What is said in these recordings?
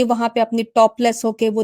वहां पे अपनी टॉपलेस होके वो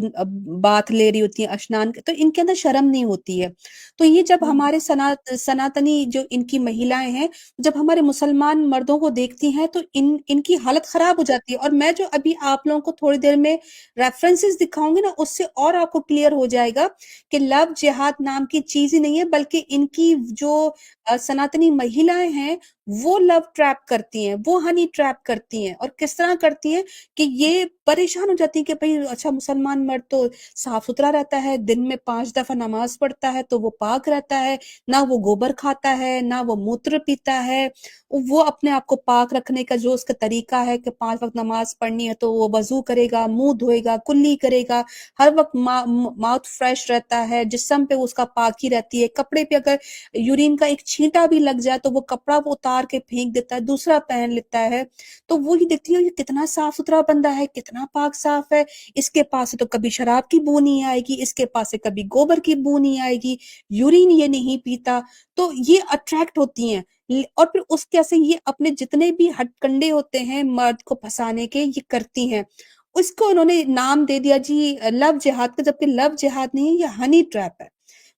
बाथ ले रही होती है, स्नान, तो इनके अंदर शर्म नहीं होती है। तो ये जब हमारे सनातनी जो इनकी महिलाएं हैं, जब हमारे मुसलमान मर्दों को देखती हैं तो इनकी हालत खराब हो जाती है। और मैं जो अभी आप लोगों को थोड़ी देर में रेफरेंसेस दिखाऊंगी ना, उससे और आपको क्लियर हो जाएगा कि लव जिहाद नाम की चीज ही नहीं है, बल्कि इनकी जो सनातनी महिलाएं हैं वो लव ट्रैप करती हैं, वो हनी ट्रैप करती हैं। और किस तरह करती हैं कि ये परेशान हो जाती है कि भाई अच्छा, मुसलमान मर्द तो साफ सुथरा रहता है, दिन में 5 दफा नमाज पढ़ता है, तो वो पाक रहता है, ना वो गोबर खाता है, ना वो मूत्र पीता है। वो अपने आप को पाक रखने का जो उसका तरीका है कि 5 वक्त नमाज पढ़नी है तो वो वजू करेगा, मुंह धोएगा, कुल्ली करेगा, हर वक्त माउथ फ्रेश रहता है, जिस्म पे उसका पाकी रहती है। कपड़े पे अगर यूरिन का एक छींटा भी लग जाए तो वो कपड़ा वो उतार के फेंक देता है, दूसरा पहन लेता है। तो वो ही देखती है ये कितना साफ सुथरा बंदा है, कितना पाक साफ है, इसके पास से तो कभी शराब की बू नहीं आएगी, इसके पास से कभी गोबर की बू नहीं आएगी, यूरिन ये नहीं पीता। तो ये अट्रैक्ट होती हैं। और फिर उसके से ये अपने जितने भी हथकंडे होते हैं मर्द को फंसाने के, ये करती हैं। उसको उन्होंने नाम दे दिया जी लव जिहाद का, जबकि लव जिहाद नहीं है, ये हनी ट्रैप है।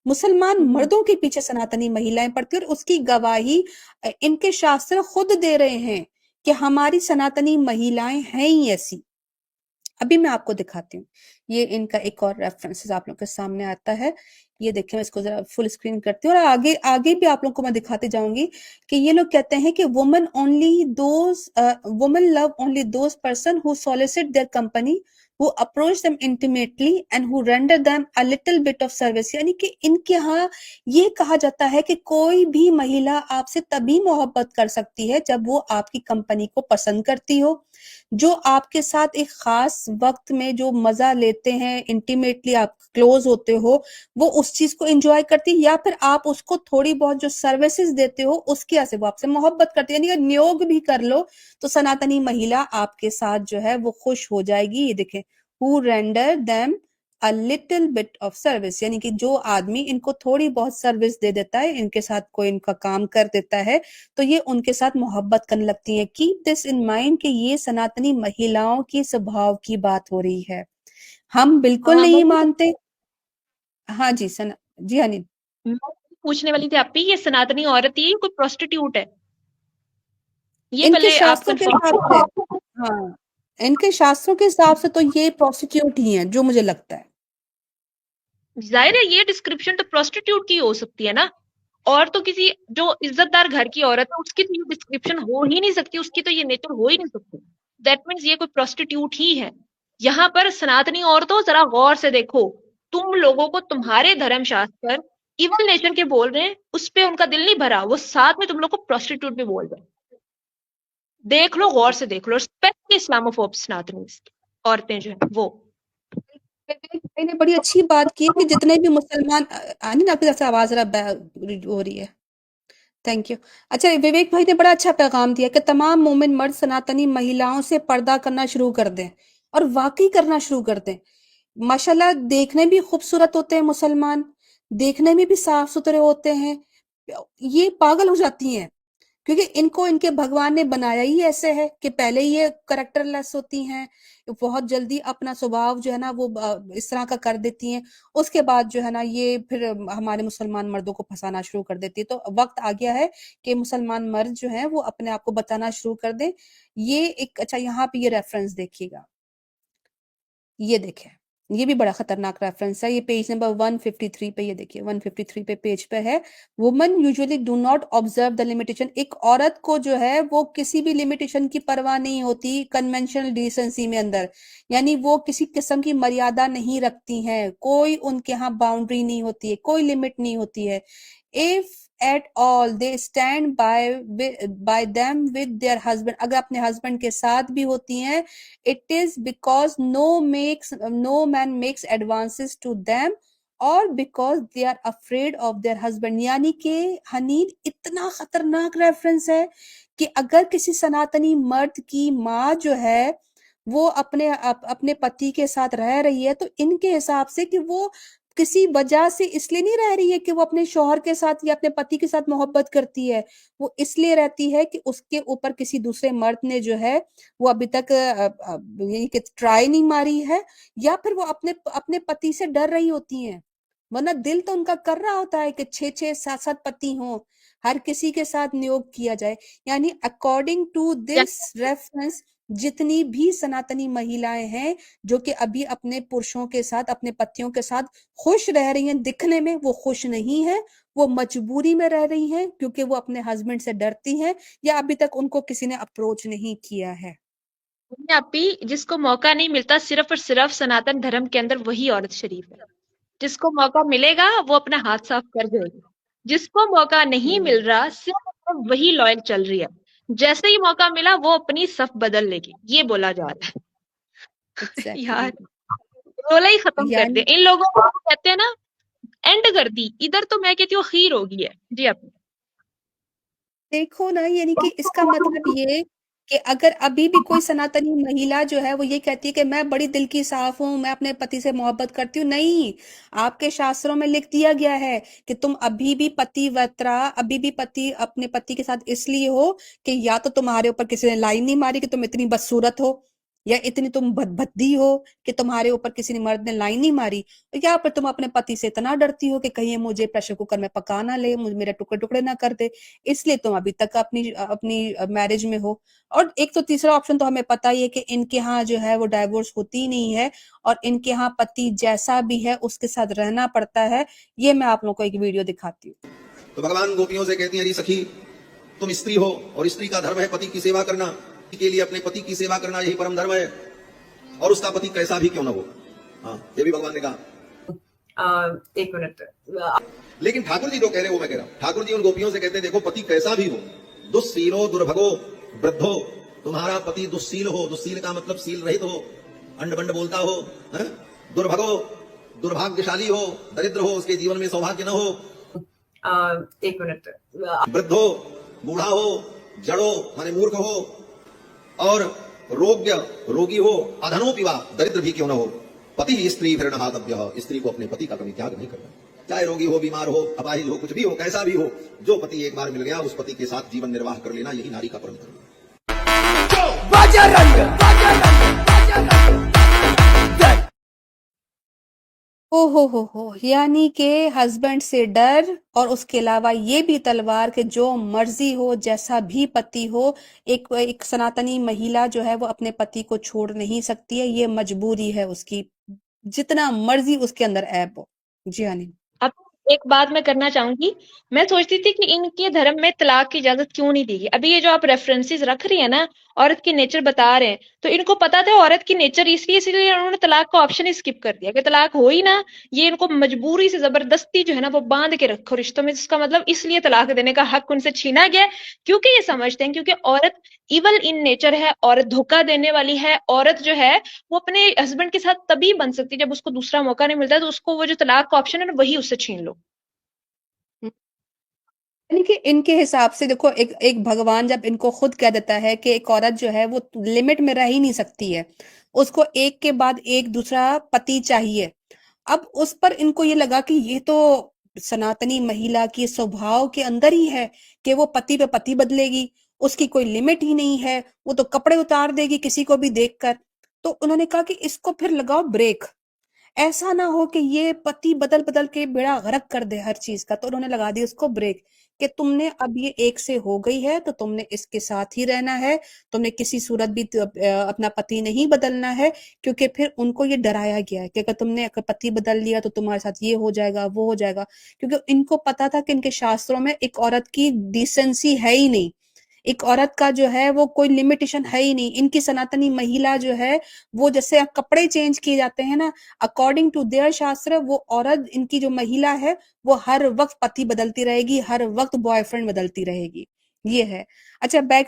मुसलमान मर्दों के पीछे सनातनी महिलाएं पड़ती हैं, और उसकी गवाही इनके शास्त्र खुद दे रहे हैं कि हमारी सनातनी महिलाएं हैं ही ऐसी। अभी मैं आपको दिखाती हूँ, ये इनका एक और रेफरेंसेस आप लोग के सामने आता है। ये देखिए, मैं इसको जरा फुल स्क्रीन करती हूँ, और आगे आगे भी आप लोग को मैं दिखाते जाऊंगी कि ये लोग कहते हैं कि woman love only those person who solicit their company, who approach them intimately and who render them a little bit of service। यानी कि इनके यहाँ ये कहा जाता है कि कोई भी महिला आपसे तभी मोहब्बत कर सकती है जब वो आपकी कंपनी को पसंद करती हो, जो आपके साथ एक खास वक्त में जो मजा लेते हैं, इंटीमेटली आप क्लोज होते हो, वो उस चीज को एंजॉय करती है, या फिर आप उसको थोड़ी बहुत जो सर्विसेज देते हो उसकी वजह से वो आपसे मोहब्बत करती है। यानी कि नियोग भी कर लो तो सनातनी महिला आपके साथ जो है वो खुश हो जाएगी। ये देखें, who render them a little bit of service, यानी कि जो आदमी इनको थोड़ी बहुत सर्विस दे देता है, इनके साथ कोई इनका काम कर देता है, तो ये उनके साथ मोहब्बत करने लगती है। कीप दिस इन माइंड कि ये सनातनी महिलाओं की स्वभाव की बात हो रही है, हम बिल्कुल नहीं मानते। हाँ जी जी हनी। मैं पूछने वाली थी आप पे, ये सनातनी औरत ही है, कोई प्रोस्टिट्यूट है? ये इनके पहले आप शास्त्रों के हिसाब से, कंफर्म। हाँ, इनके शास्त्रों के हिसाब से तो ये प्रोस्टिट्यूट ही हैं, जो मुझे लगता है। जाहिर है ये डिस्क्रिप्शन तो प्रोस्टिट्यूट की हो सकती है ना, और तो किसी जो इज्जतदार घर की औरत है उसकी तो ये डिस्क्रिप्शन हो ही नहीं सकती, उसकी तो ये नेचर हो ही नहीं सकती। दैट मीन्स ये कोई प्रोस्टिट्यूट ही है। यहाँ पर सनातनी औरतों जरा गौर से देखो, तुम लोगों को तुम्हारे धर्म शास्त्र इवल नेचर के बोल रहे हैं, उस पे उनका दिल नहीं भरा, वो साथ में तुम लोग को प्रोस्टिट्यूट भी बोल रहे हैं। देख लो, गौर से देख लो, स्पेशली इस्लामोफोब सनातनी औरतें जो है वो। विवेक भाई ने बड़ी अच्छी बात की है कि जितने भी मुसलमान आनी ना, आपकी तरफ से आवाज जरा हो रही है। Thank you. अच्छा, विवेक भाई ने बड़ा अच्छा पैगाम दिया कि तमाम मोमिन मर्द सनातनी महिलाओं से पर्दा करना शुरू कर दें, और वाकई करना शुरू कर दें। माशाल्लाह देखने भी खूबसूरत होते हैं मुसलमान, देखने में भी साफ सुथरे होते हैं। ये पागल हो जाती हैं क्योंकि इनको इनके भगवान ने बनाया ही ऐसे है कि पहले ही ये करेक्टरलेस होती हैं, बहुत जल्दी अपना स्वभाव जो है ना वो इस तरह का कर देती हैं। उसके बाद जो है ना ये फिर हमारे मुसलमान मर्दों को फंसाना शुरू कर देती है। तो वक्त आ गया है कि मुसलमान मर्द जो है वो अपने आप को बताना शुरू कर दें। ये एक, अच्छा यहाँ पे ये रेफरेंस देखिएगा, ये देखें, ये भी बड़ा खतरनाक रेफरेंस है। ये पेज नंबर 153 पे, ये देखिए 153 पे पेज पे है। Woman usually do not observe the limitation. एक औरत को जो है वो किसी भी लिमिटेशन की परवाह नहीं होती कन्वेंशनल डिसेंसी में अंदर, यानी वो किसी किस्म की मर्यादा नहीं रखती हैं, कोई उनके यहाँ बाउंड्री नहीं होती है, कोई लिमिट नहीं होती है। If at all they stand by them with their husband, अगर अपने हस्बैंड के साथ भी होती हैं, it is because no man makes advances to them or because they are afraid of their husband। यानी कि हनीन इतना खतरनाक रेफरेंस है कि अगर किसी सनातनी मर्द की माँ जो है वो अपने पति के साथ रह रही है, तो इनके हिसाब से कि वो किसी वजह से इसलिए नहीं रह रही है कि वो अपने शौहर के साथ या अपने पति के साथ मोहब्बत करती है, वो इसलिए रहती है कि उसके ऊपर किसी दूसरे मर्द ने जो है वो अभी तक ये कि ट्राई नहीं मारी है, या फिर वो अपने अपने पति से डर रही होती हैं। वरना दिल तो उनका कर रहा होता है कि 6-6 7-7 पति हों, हर किसी के साथ नियोग किया जाए। यानी अकॉर्डिंग टू दिस रेफरेंस जितनी भी सनातनी महिलाएं हैं जो कि अभी अपने पुरुषों के साथ, अपने पतियों के साथ खुश रह रही हैं, दिखने में वो खुश नहीं है, वो मजबूरी में रह रही हैं क्योंकि वो अपने हस्बैंड से डरती हैं या अभी तक उनको किसी ने अप्रोच नहीं किया है। अपी जिसको मौका नहीं मिलता सिर्फ और सिर्फ सनातन धर्म के अंदर वही औरत शरीफ है। जिसको मौका मिलेगा वो अपना हाथ साफ कर देगी। जिसको मौका नहीं मिल रहा सिर्फ और सिर्फ वही लॉयल चल रही है। जैसे ही मौका मिला वो अपनी सफ बदल लेगी, ये बोला जा रहा है। यार एग्जैक्टली। रोला ही खत्म कर दे यानी इन लोगों को, कहते हैं ना, एंड कर दी। इधर तो मैं कहती हूँ खीर हो गई है जी। अपनी देखो ना, यानी कि इसका मतलब ये कि अगर अभी भी कोई सनातनी महिला जो है वो ये कहती है कि मैं बड़ी दिल की साफ हूं, मैं अपने पति से मोहब्बत करती हूँ, नहीं, आपके शास्त्रों में लिख दिया गया है कि तुम अभी भी पतिव्रता, अभी भी पति अपने पति के साथ इसलिए हो कि या तो तुम्हारे ऊपर किसी ने लाइन नहीं मारी कि तुम इतनी बदसूरत हो, या इतनी तुम भद्दी हो कि तुम्हारे ऊपर किसी ने मर्द ने लाइन नहीं मारी, या फिर तुम अपने पति से इतना डरती हो कि कहीं ये मुझे प्रेशर कुकर में पका ना ले, मुझे मेरे टुकड़े टुकड़े ना कर दे, इसलिए तुम अभी तक अपनी अपनी मैरिज में हो। और एक तो तीसरा ऑप्शन तो हमें पता ही है कि इनके यहाँ जो है वो डाइवोर्स होती ही नहीं है, और इनके यहाँ पति जैसा भी है उसके साथ रहना पड़ता है। ये मैं आप लोगों को एक वीडियो दिखाती हूँ। तो भगवान गोपियों से कहती हैं, अरे सखी, तुम स्त्री हो और स्त्री का धर्म है पति की सेवा करना, के लिए अपने पति की सेवा करना यही परम धर्म है, और उसका पति कैसा भी क्यों न हो। हाँ, ये भी भगवान ने कहा। एक मिनट। लेकिन ठाकुर जी जो कह रहे हैं वो मैं कह रहा हूं। ठाकुर जी उन गोपियों से कहते हैं, देखो पति कैसा भी हो, दुस्सीलो दुर्भगो वृद्धो, तुम्हारा पति दुस्सील हो, दुस्सील का मतलब सील रहित हो, अंड बंड बोलता हो, दुर्भगो दुर्भाग्यशाली हो, दरिद्र हो, उसके जीवन में सौभाग्य न हो, एक मिनट। वृद्धो बूढ़ा हो, जड़ो माने मूर्ख हो, और रोगी हो, अधनो पिवा, दरिद्र भी क्यों न हो, पति ही स्त्री फिर नहातव्य, स्त्री को अपने पति का कभी त्याग नहीं करना। चाहे रोगी हो, बीमार हो, अपाहिज हो, कुछ भी हो, कैसा भी हो, जो पति एक बार मिल गया उस पति के साथ जीवन निर्वाह कर लेना, यही नारी का परम धर्म है। ओ हो, यानी कि हस्बैंड से डर और उसके अलावा ये भी तलवार कि जो मर्जी हो, जैसा भी पति हो, एक सनातनी महिला जो है वो अपने पति को छोड़ नहीं सकती है, ये मजबूरी है उसकी, जितना मर्जी उसके अंदर ऐब हो। जी हाँ। नहीं, अब एक बात मैं करना चाहूंगी। मैं सोचती थी कि इनके धर्म में तलाक की इजाजत क्यों नहीं दी गई। अभी ये जो आप रेफरेंसेस रख रही है ना, औरत की नेचर बता रहे हैं, तो इनको पता था औरत की नेचर इसलिए उन्होंने तलाक का ऑप्शन ही स्किप कर दिया कि तलाक हो ही ना। ये इनको मजबूरी से जबरदस्ती जो है ना वो बांध के रखो रिश्तों में, जिसका मतलब इसलिए तलाक देने का हक उनसे छीना गया है, क्योंकि ये समझते हैं क्योंकि औरत इवल इन नेचर है, औरत धोखा देने वाली है, औरत जो है वो अपने हस्बैंड के साथ तभी बन सकती है जब उसको दूसरा मौका नहीं मिलता है, तो उसको वो जो तलाक का ऑप्शन है ना वही उससे छीन लो। यानी कि इनके हिसाब से देखो, एक एक भगवान जब इनको खुद कह देता है कि एक औरत जो है वो लिमिट में रह ही नहीं सकती है, उसको एक के बाद एक दूसरा पति चाहिए। अब उस पर इनको ये लगा कि ये तो सनातनी महिला की स्वभाव के अंदर ही है कि वो पति पे पति बदलेगी, उसकी कोई लिमिट ही नहीं है, वो तो कपड़े उतार देगी किसी को भी देखकर। तो उन्होंने कहा कि इसको फिर लगाओ ब्रेक, ऐसा ना हो कि ये पति बदल बदल के बेड़ा गर्क कर दे हर चीज का। तो उन्होंने लगा दी उसको ब्रेक कि तुमने अब ये एक से हो गई है तो तुमने इसके साथ ही रहना है, तुमने किसी सूरत भी अपना पति नहीं बदलना है, क्योंकि फिर उनको ये डराया गया है कि अगर तुमने अगर पति बदल लिया तो तुम्हारे साथ ये हो जाएगा वो हो जाएगा, क्योंकि इनको पता था कि इनके शास्त्रों में एक औरत की डिसेंसी है ही नहीं, एक औरत का जो है वो कोई लिमिटेशन है ही नहीं। इनकी सनातनी महिला जो है वो जैसे कपड़े चेंज किए जाते हैं ना, अकॉर्डिंग टू देयर शास्त्र, वो औरत, इनकी जो महिला है वो हर वक्त पति बदलती रहेगी, हर वक्त बॉयफ्रेंड बदलती रहेगी, ये है। अच्छा, बैक